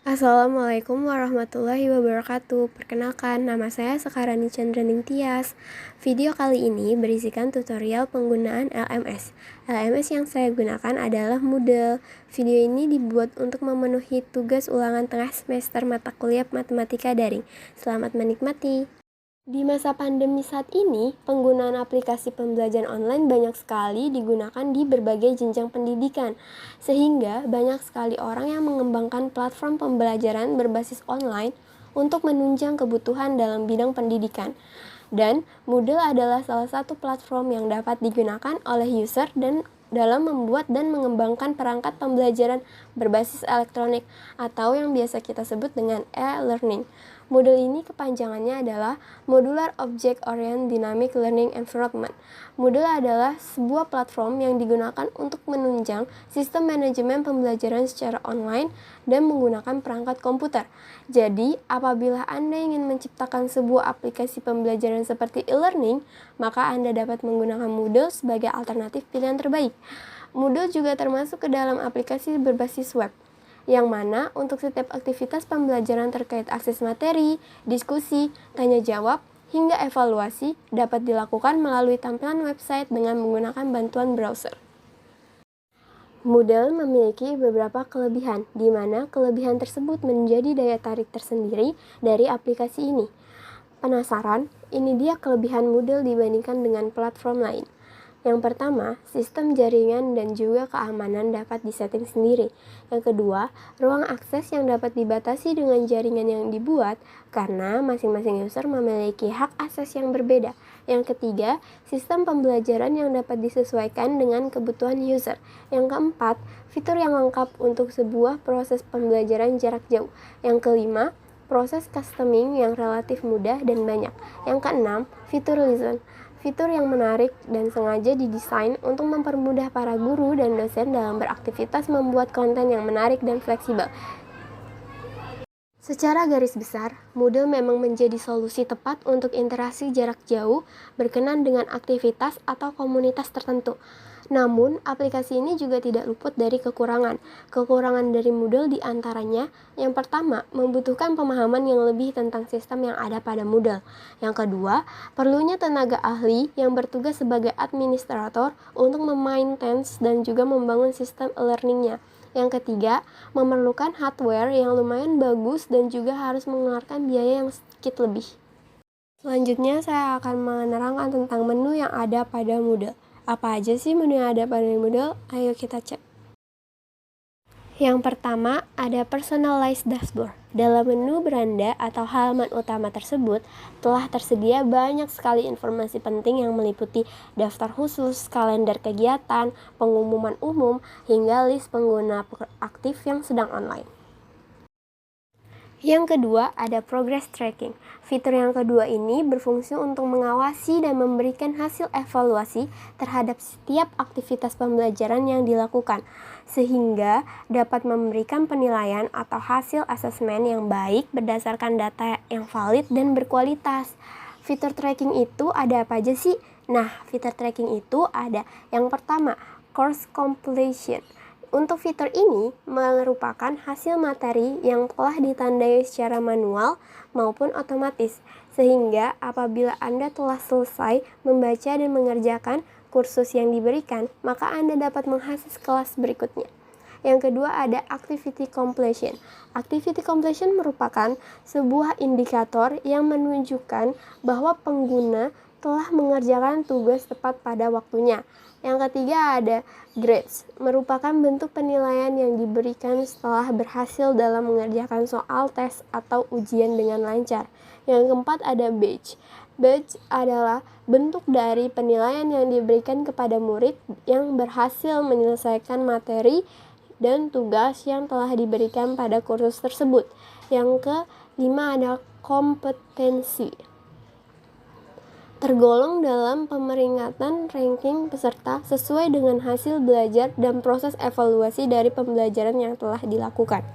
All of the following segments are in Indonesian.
Assalamualaikum warahmatullahi wabarakatuh. Perkenalkan, nama saya Sekarani Chandraning Tias. Video kali ini berisikan tutorial penggunaan LMS. LMS yang saya gunakan adalah Moodle. Video ini dibuat untuk memenuhi tugas ulangan tengah semester mata kuliah matematika daring. Selamat menikmati. Di masa pandemi saat ini, penggunaan aplikasi pembelajaran online banyak sekali digunakan di berbagai jenjang pendidikan, sehingga banyak sekali orang yang mengembangkan platform pembelajaran berbasis online untuk menunjang kebutuhan dalam bidang pendidikan. Dan Moodle adalah salah satu platform yang dapat digunakan oleh user dan dalam membuat dan mengembangkan perangkat pembelajaran berbasis elektronik atau yang biasa kita sebut dengan e-learning. Moodle ini kepanjangannya adalah Modular Object Oriented Dynamic Learning Environment. Moodle adalah sebuah platform yang digunakan untuk menunjang sistem manajemen pembelajaran secara online dan menggunakan perangkat komputer. Jadi, apabila Anda ingin menciptakan sebuah aplikasi pembelajaran seperti e-learning, maka Anda dapat menggunakan Moodle sebagai alternatif pilihan terbaik. Moodle juga termasuk ke dalam aplikasi berbasis web, yang mana untuk setiap aktivitas pembelajaran terkait akses materi, diskusi, tanya jawab, hingga evaluasi dapat dilakukan melalui tampilan website dengan menggunakan bantuan browser. Moodle memiliki beberapa kelebihan, di mana kelebihan tersebut menjadi daya tarik tersendiri dari aplikasi ini. Penasaran? Ini dia kelebihan Moodle dibandingkan dengan platform lain. Yang pertama, sistem jaringan dan juga keamanan dapat disetting sendiri. Yang kedua, ruang akses yang dapat dibatasi dengan jaringan yang dibuat karena masing-masing user memiliki hak akses yang berbeda. Yang ketiga, sistem pembelajaran yang dapat disesuaikan dengan kebutuhan user. Yang keempat, fitur yang lengkap untuk sebuah proses pembelajaran jarak jauh. Yang kelima, proses customing yang relatif mudah dan banyak. Yang keenam, fitur listen. Fitur yang menarik dan sengaja didesain untuk mempermudah para guru dan dosen dalam beraktivitas membuat konten yang menarik dan fleksibel. Secara garis besar, Moodle memang menjadi solusi tepat untuk interaksi jarak jauh berkenan dengan aktivitas atau komunitas tertentu. Namun, aplikasi ini juga tidak luput dari kekurangan. Kekurangan dari Moodle diantaranya, yang pertama, membutuhkan pemahaman yang lebih tentang sistem yang ada pada Moodle. Yang kedua, perlunya tenaga ahli yang bertugas sebagai administrator untuk memaintain dan juga membangun sistem e-learningnya. Yang ketiga, memerlukan hardware yang lumayan bagus dan juga harus mengeluarkan biaya yang sedikit lebih. Selanjutnya, saya akan menerangkan tentang menu yang ada pada Moodle. Apa aja sih menu yang ada pada Moodle? Ayo kita cek. Yang pertama, ada Personalized Dashboard. Dalam menu beranda atau halaman utama tersebut, telah tersedia banyak sekali informasi penting yang meliputi daftar khusus, kalender kegiatan, pengumuman umum, hingga list pengguna aktif yang sedang online. Yang kedua, ada progress tracking. Fitur yang kedua ini berfungsi untuk mengawasi dan memberikan hasil evaluasi terhadap setiap aktivitas pembelajaran yang dilakukan, sehingga dapat memberikan penilaian atau hasil asesmen yang baik berdasarkan data yang valid dan berkualitas. Fitur tracking itu ada apa aja sih? Nah, fitur tracking itu ada yang pertama, course completion. Untuk fitur ini merupakan hasil materi yang telah ditandai secara manual maupun otomatis, sehingga apabila Anda telah selesai membaca dan mengerjakan kursus yang diberikan, maka Anda dapat mengakses kelas berikutnya. Yang kedua ada activity completion. Activity completion merupakan sebuah indikator yang menunjukkan bahwa pengguna telah mengerjakan tugas tepat pada waktunya. Yang ketiga ada grades, merupakan bentuk penilaian yang diberikan setelah berhasil dalam mengerjakan soal tes atau ujian dengan lancar. Yang keempat ada badge. Badge adalah bentuk dari penilaian yang diberikan kepada murid yang berhasil menyelesaikan materi dan tugas yang telah diberikan pada kursus tersebut. Yang kelima ada kompetensi. Tergolong dalam pemeringkatan ranking peserta sesuai dengan hasil belajar dan proses evaluasi dari pembelajaran yang telah dilakukan.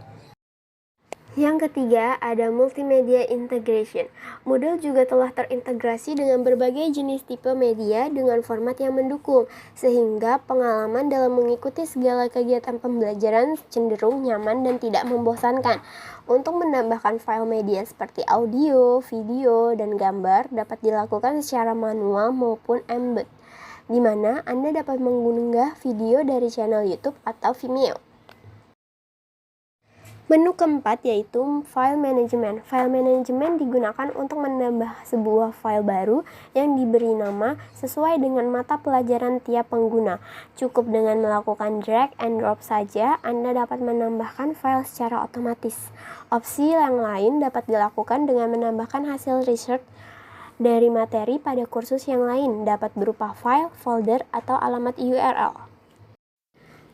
Yang ketiga, ada multimedia integration. Moodle juga telah terintegrasi dengan berbagai jenis tipe media dengan format yang mendukung, sehingga pengalaman dalam mengikuti segala kegiatan pembelajaran cenderung nyaman dan tidak membosankan. Untuk menambahkan file media seperti audio, video, dan gambar dapat dilakukan secara manual maupun embed, di mana Anda dapat mengunggah video dari channel YouTube atau Vimeo. Menu keempat yaitu file management. File management digunakan untuk menambah sebuah file baru yang diberi nama sesuai dengan mata pelajaran tiap pengguna. Cukup dengan melakukan drag and drop saja, Anda dapat menambahkan file secara otomatis. Opsi yang lain dapat dilakukan dengan menambahkan hasil research dari materi pada kursus yang lain, dapat berupa file, folder, atau alamat URL.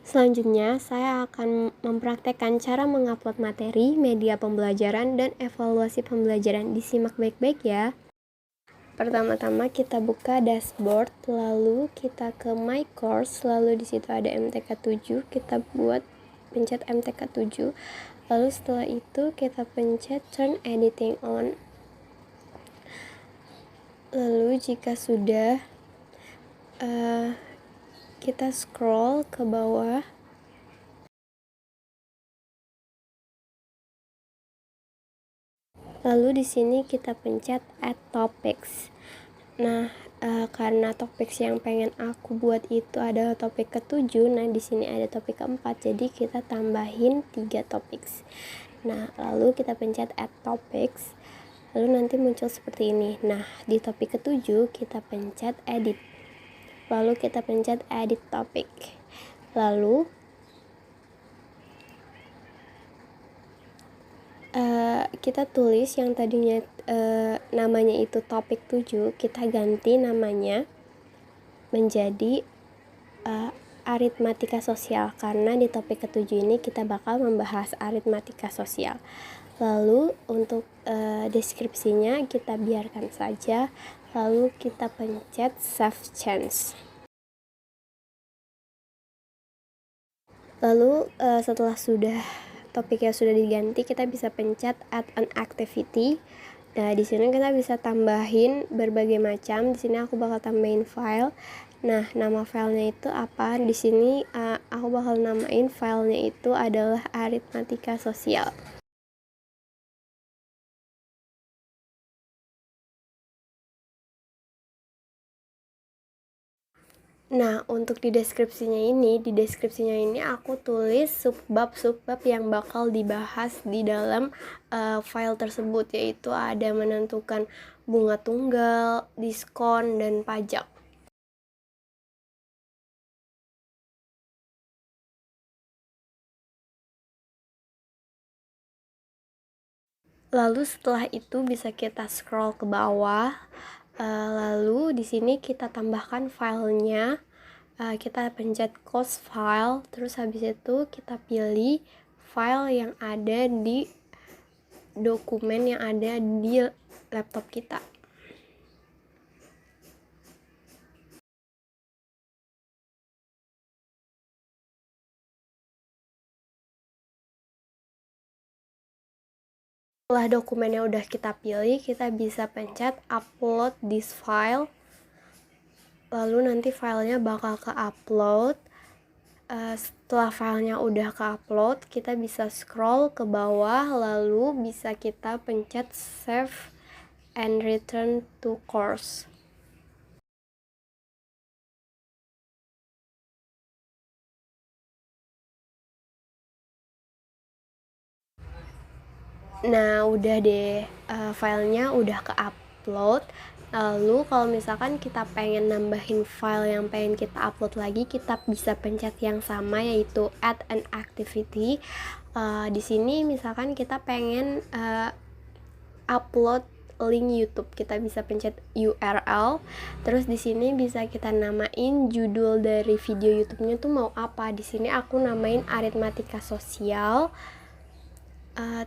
Selanjutnya, saya akan mempraktekkan cara mengupload materi, media pembelajaran, dan evaluasi pembelajaran. Disimak baik-baik ya. Pertama-tama kita buka dashboard, lalu kita ke My Course, lalu di situ ada MTK 7, kita pencet MTK 7. Lalu setelah itu kita pencet Turn Editing On. Lalu jika sudah, kita scroll ke bawah. Lalu di sini kita pencet Add Topics. Nah, karena topics yang pengen aku buat itu adalah topik ke-7, nah di sini ada topik ke-4, jadi kita tambahin 3 topics. Nah, lalu kita pencet Add Topics. Lalu nanti muncul seperti ini. Nah, di topik ke-7 kita pencet Edit. Lalu kita pencet Edit Topic. Lalu kita tulis yang tadinya namanya itu topik 7, kita ganti namanya menjadi aritmatika sosial, karena di topik ke-7 ini kita bakal membahas aritmatika sosial. Lalu untuk deskripsinya kita biarkan saja, lalu kita pencet Save Change. Lalu setelah topiknya sudah diganti, kita bisa pencet Add an Activity. Nah, di sini kita bisa tambahin berbagai macam. Di sini aku bakal tambahin file. Nah, nama filenya itu apa? Di sini aku bakal namain filenya itu adalah aritmatika sosial. Nah, untuk di deskripsinya ini aku tulis subbab yang bakal dibahas di dalam file tersebut, yaitu ada menentukan bunga tunggal, diskon, dan pajak. Lalu setelah itu bisa kita scroll ke bawah. Lalu di sini kita tambahkan filenya, kita pencet Close File, terus habis itu kita pilih file yang ada di dokumen yang ada di laptop kita. Setelah dokumennya udah kita pilih, kita bisa pencet Upload this file. Lalu nanti filenya bakal ke-upload. Setelah filenya udah ke-upload, kita bisa scroll ke bawah, lalu bisa kita pencet Save and Return to Course. Nah, udah deh, filenya udah ke-upload. Lalu kalau misalkan kita pengen nambahin file yang pengen kita upload lagi, kita bisa pencet yang sama, yaitu Add an Activity. Di sini misalkan kita pengen upload link YouTube, kita bisa pencet URL. Terus di sini bisa kita namain judul dari video YouTube-nya tuh mau apa. Di sini aku namain aritmatika sosial.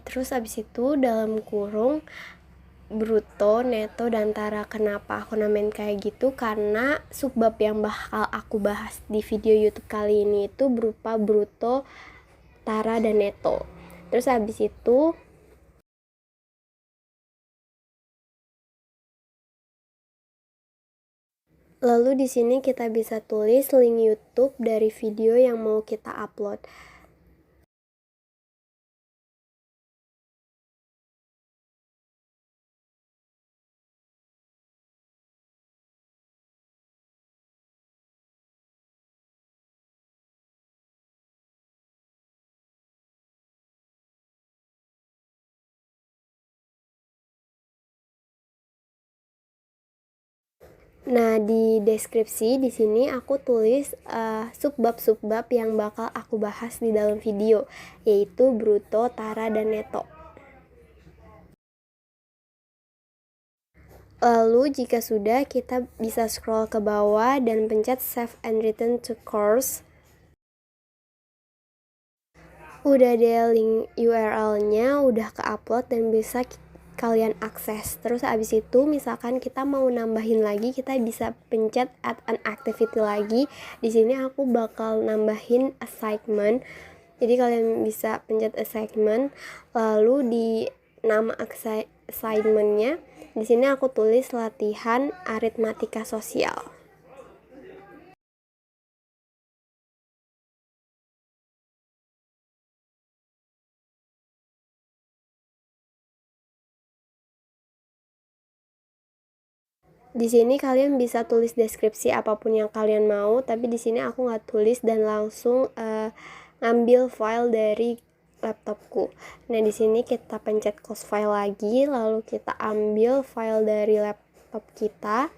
Terus abis itu dalam kurung bruto, neto, dan tara. Kenapa aku namain kayak gitu? Karena subbab yang bakal aku bahas di video YouTube kali ini itu berupa bruto, tara, dan neto. Terus abis itu Lalu di sini kita bisa tulis link YouTube dari video yang mau kita upload. Nah, di deskripsi di sini aku tulis subbab-subbab yang bakal aku bahas di dalam video, yaitu bruto, tara, dan neto. Lalu jika sudah, kita bisa scroll ke bawah dan pencet save and return to course. Udah ada link URL-nya, udah ke-upload dan bisa kalian akses. Terus abis itu misalkan kita mau nambahin lagi, kita bisa pencet add an activity lagi. Di sini aku bakal nambahin assignment. Jadi kalian bisa pencet assignment, lalu di nama assignment-nya di sini aku tulis latihan aritmatika sosial. Di sini kalian bisa tulis deskripsi apapun yang kalian mau, tapi di sini aku nggak tulis dan langsung ngambil file dari laptopku. Nah, di sini kita pencet close file lagi, lalu kita ambil file dari laptop kita.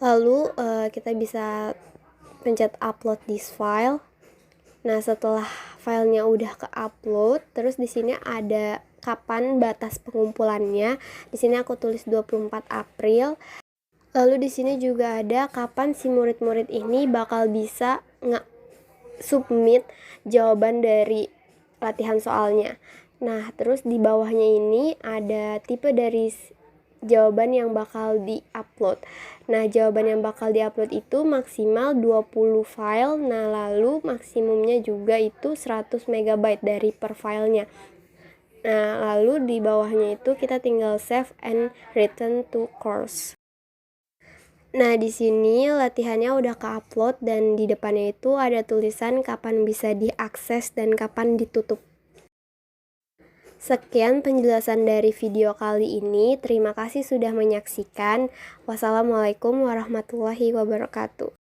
Lalu kita bisa pencet upload this file. Nah, setelah filenya udah ke-upload, terus di sini ada kapan batas pengumpulannya. Di sini aku tulis 24 April. Lalu di sini juga ada kapan si murid-murid ini bakal bisa submit jawaban dari latihan soalnya. Nah, terus di bawahnya ini ada tipe dari jawaban yang bakal di-upload. Nah, jawaban yang bakal di-upload itu maksimal 20 file. Nah, lalu maksimumnya juga itu 100 MB dari per filenya. Nah, lalu di bawahnya itu kita tinggal save and return to course. Nah, di sini latihannya udah ke-upload dan di depannya itu ada tulisan kapan bisa diakses dan kapan ditutup. Sekian penjelasan dari video kali ini. Terima kasih sudah menyaksikan. Wassalamualaikum warahmatullahi wabarakatuh.